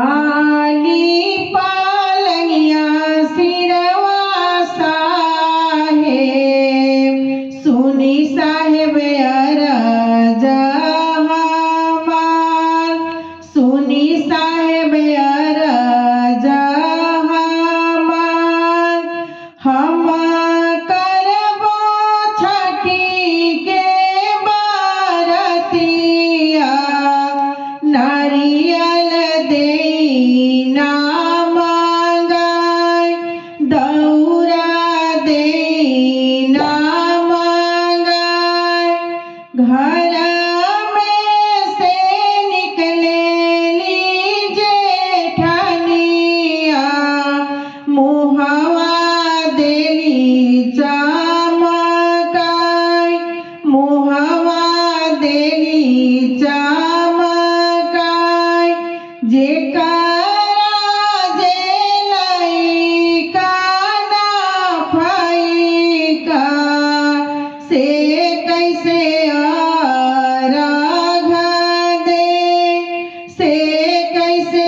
आली पालैया सिरवा साहेब सुनी साहेब अरज हमार सुनी साहेब अरज हमार हम करबो छठी के बरतिया नारियल देना मांगाय दौरा देना मांगाय घर में से निकलेली जेठनिया मुहवा देली चमकाय मुहवा देली चमकाय जेकरा जे लइका ना फइका से कैसे अर्घ दे से कैसे